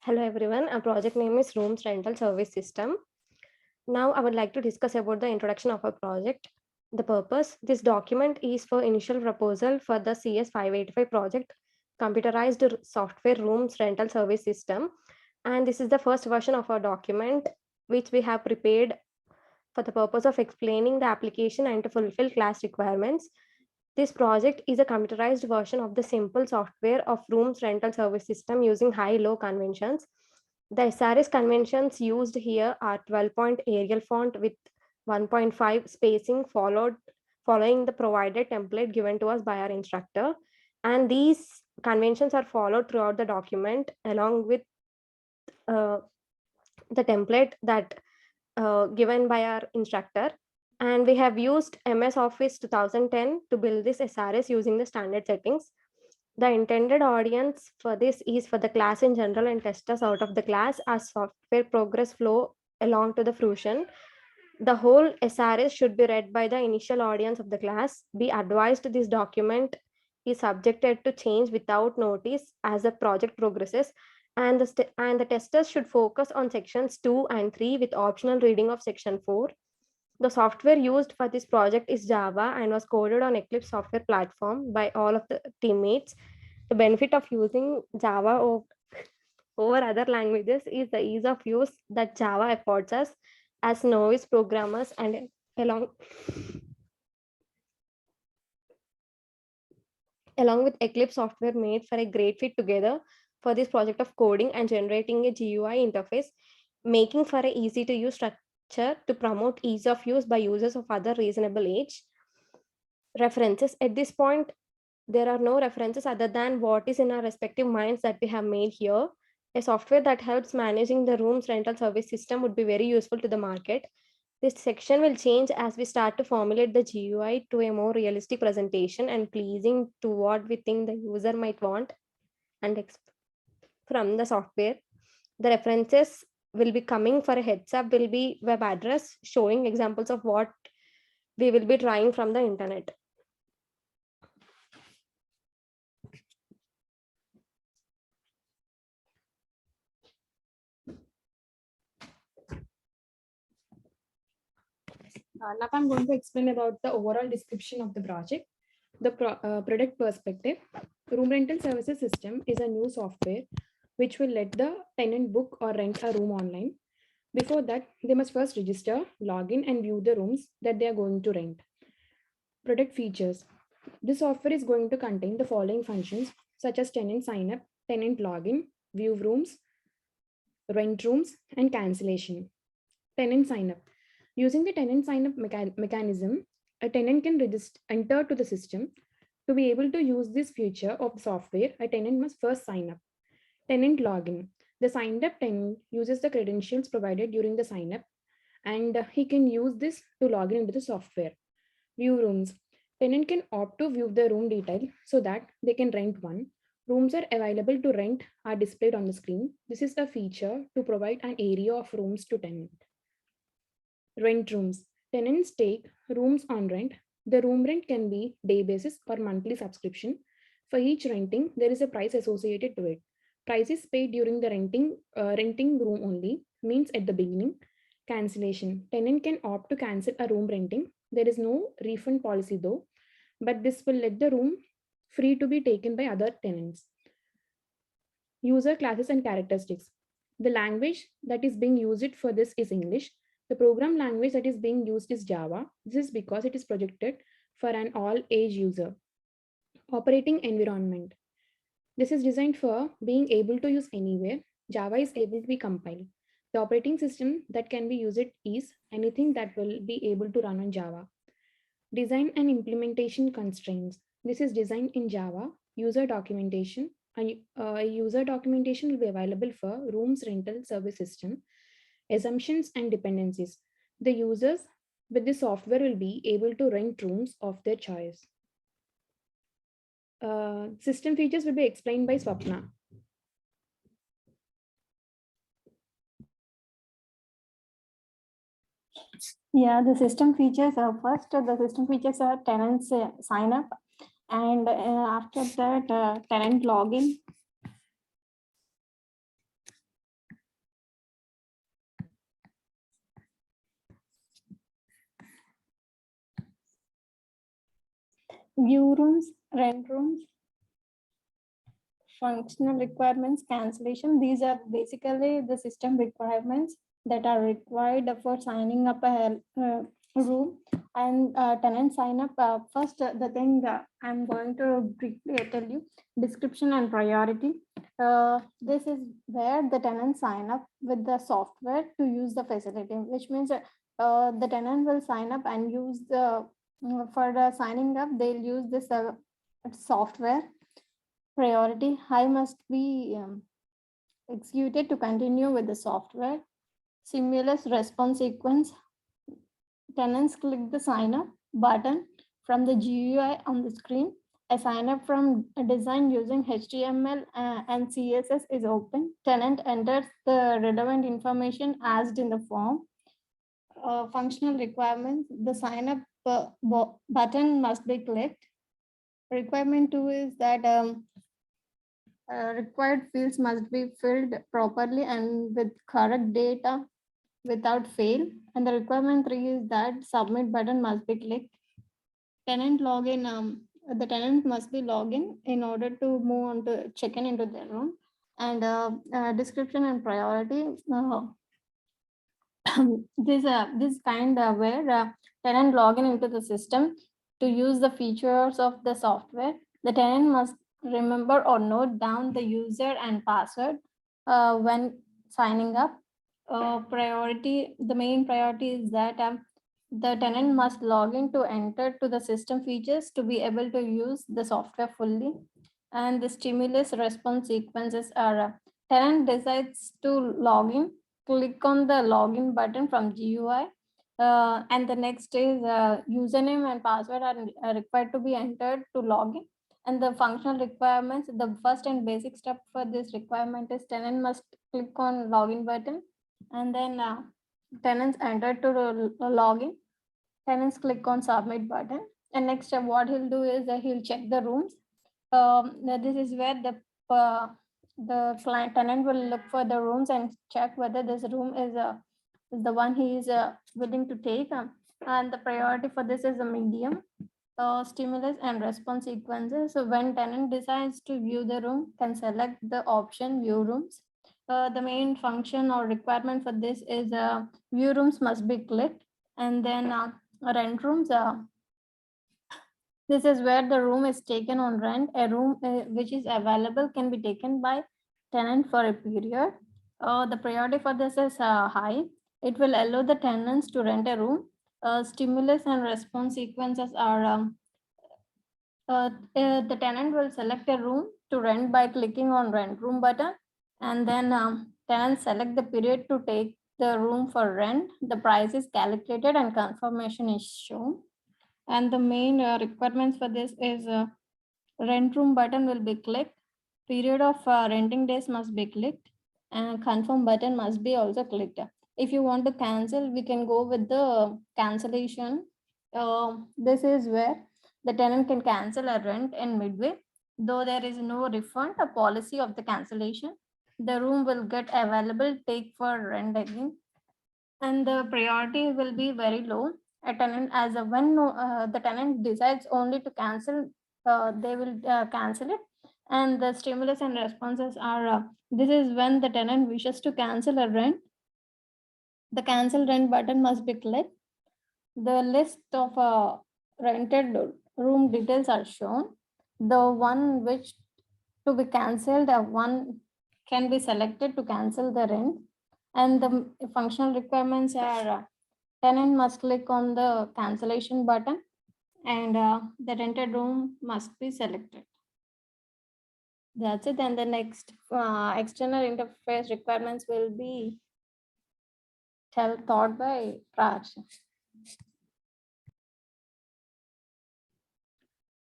Hello everyone, our project name is Rooms Rental Service System. Now I would like to discuss about the introduction of our project. The purpose, this document is for initial proposal for the CS 585 project, computerized software rooms rental service system. And this is the first version of our document, which we have prepared for the purpose of explaining the application and to fulfill class requirements. This project is a computerized version of the simple software of rooms rental service system using high-low conventions. The SRS conventions used here are 12-point Arial font with 1.5 spacing following the provided template given to us by our instructor. And these conventions are followed throughout the document along with uh, the template that given by our instructor. And we have used MS Office 2010 to build this SRS using the standard settings. The intended audience for this is for the class in general and testers out of the class as software progress flow along to the fruition. The whole SRS should be read by the initial audience of the class. Be advised this document is subjected to change without notice as the project progresses, and the testers should focus on sections 2 and 3 with optional reading of section 4. The software used for this project is Java and was coded on Eclipse software platform by all of the teammates. The benefit of using Java over other languages is the ease of use that Java affords us as novice programmers, and along with Eclipse software made for a great fit together for this project of coding and generating a GUI interface, making for a easy to use structure to promote ease of use by users of other reasonable age. References. At this point, there are no references other than what is in our respective minds that we have made here. A software that helps managing the rooms rental service system would be very useful to the market. This section will change as we start to formulate the GUI to a more realistic presentation and pleasing to what we think the user might want and from the software. The references will be coming for a heads up will be web address showing examples of what we will be trying from the internet. Now I'm going to explain about the overall description of the project. The product perspective. Room rental services system is a new software which will let the tenant book or rent a room online. Before that, they must first register, log in, and view the rooms that they are going to rent. Product features. This software is going to contain the following functions such as tenant sign up, tenant login, view rooms, rent rooms, and cancellation. Tenant sign up. Using the tenant sign up mechanism, a tenant can enter to the system. To be able to use this feature of the software, a tenant must first sign up. Tenant login. The signed up tenant uses the credentials provided during the sign up, and he can use this to log in into the software. View rooms. Tenant can opt to view the room detail so that they can rent one. Rooms are available to rent are displayed on the screen. This is a feature to provide an area of rooms to tenant. Rent rooms. Tenants take rooms on rent. The room rent can be day basis or monthly subscription. For each renting, there is a price associated to it. Price is paid during the renting room only, means at the beginning. Cancellation. Tenant can opt to cancel a room renting. There is no refund policy though, but this will let the room free to be taken by other tenants. User classes and characteristics. The language that is being used for this is English. The program language that is being used is Java. This is because it is projected for an all-age user. Operating environment. This is designed for being able to use anywhere. Java is able to be compiled. The operating system that can be used is anything that will be able to run on Java. Design and implementation constraints. This is designed in Java. User documentation. User documentation will be available for rooms rental service system. Assumptions and dependencies. The users with the software will be able to rent rooms of their choice. System features will be explained by Swapna. Yeah, the system features are first, the system features are tenants sign up, and after that tenant login. view rooms, rent rooms, functional requirements, cancellation. These are basically the system requirements that are required for signing up a room. And tenant sign up. First, the thing I'm going to briefly tell you, description and priority. This is where the tenant sign up with the software to use the facility, which means the tenant will sign up and use the for the signing up, they'll use this software. Priority high must be executed to continue with the software. Seamless response sequence. Tenants click the sign up button from the GUI on the screen. A sign up from a design using HTML and CSS is open. Tenant enters the relevant information asked in the form. Functional requirements. The sign up button must be clicked. Requirement 2 is that required fields must be filled properly and with correct data without fail. And the requirement 3 is that submit button must be clicked. Tenant login, the tenant must be login in order to move on to check in into their room. And description and priority. This kind where tenant login into the system to use the features of the software. The tenant must remember or note down the user and password when signing up. Priority, the main priority is that the tenant must log in to enter to the system features to be able to use the software fully. And the stimulus response sequences are tenant decides to log in, click on the login button from GUI. And the next is username and password are required to be entered to log in. And the functional requirements, the first and basic step for this requirement is tenant must click on login button, and then tenants enter to login. Tenants click on submit button, and next step what he'll do is he'll check the rooms. This is where the client tenant will look for the rooms and check whether this room is the one he is willing to take. And the priority for this is a medium. Stimulus and response sequences. So when tenant decides to view the room, can select the option view rooms. The main function or requirement for this is view rooms must be clicked, and then rent rooms. This is where the room is taken on rent. A room which is available can be taken by tenant for a period. The priority for this is high. It will allow the tenants to rent a room. Stimulus and response sequences are the tenant will select a room to rent by clicking on rent room button, and then tenant select the period to take the room for rent. The price is calculated and confirmation is shown. And the main requirements for this is rent room button will be clicked, period of renting days must be clicked, and confirm button must be also clicked. If you want to cancel, we can go with the cancellation. This is where the tenant can cancel a rent in midway, though there is no refund or policy of the cancellation. The room will get available, take for rent again, and the priority will be very low. A tenant, as a when the tenant decides only to cancel, they will cancel it. And the stimulus and responses are this is when the tenant wishes to cancel a rent. The cancel rent button must be clicked. The list of rented room details are shown. The one which to be cancelled, one can be selected to cancel the rent. And the functional requirements are tenant must click on the cancellation button, and the rented room must be selected. That's it. And the next external interface requirements will be taught by Raj.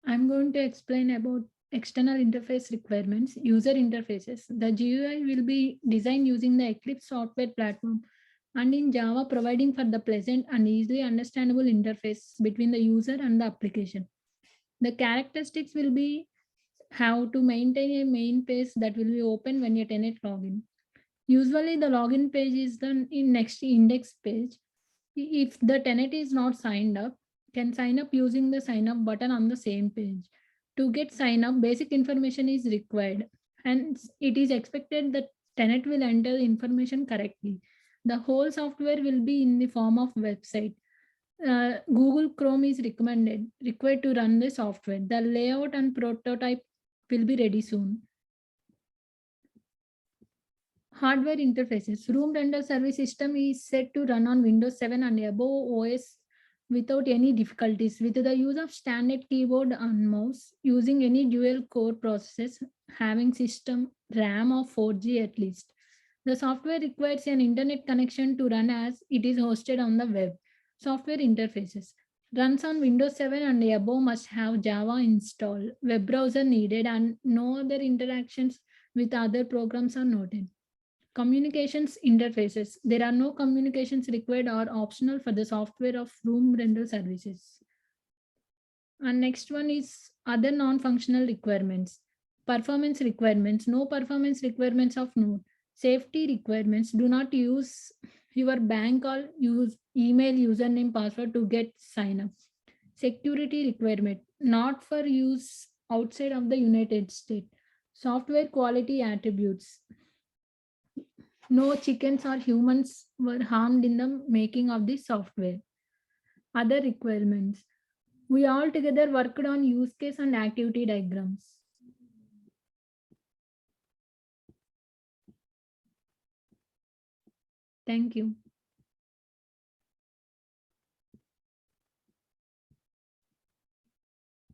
I'm going to explain about external interface requirements, user interfaces. The GUI will be designed using the Eclipse software platform and in Java, providing for the pleasant and easily understandable interface between the user and the application. The characteristics will be how to maintain a main page that will be open when your tenant login. Usually the login page is the next index page. If the tenant is not signed up, can sign up using the sign up button on the same page. To get sign up, basic information is required, and it is expected that tenant will enter the information correctly. The whole software will be in the form of website. Google Chrome is required to run the software. The layout and prototype will be ready soon. Hardware interfaces. Room rental service system is set to run on Windows 7 and above OS without any difficulties with the use of standard keyboard and mouse, using any dual core processors, having system RAM of 4G at least. The software requires an internet connection to run as it is hosted on the web. Software interfaces. Runs on Windows 7 and above must have Java installed, web browser needed, and no other interactions with other programs are noted. Communications interfaces. There are no communications required or optional for the software of room rental services. And next one is other non-functional requirements. Performance requirements. No performance requirements of note. Safety requirements. Do not use your bank or use email username password to get sign up. Security requirement. Not for use outside of the United States. Software quality attributes. No chickens or humans were harmed in the making of this software. Other requirements. We all together worked on use case and activity diagrams. Thank you.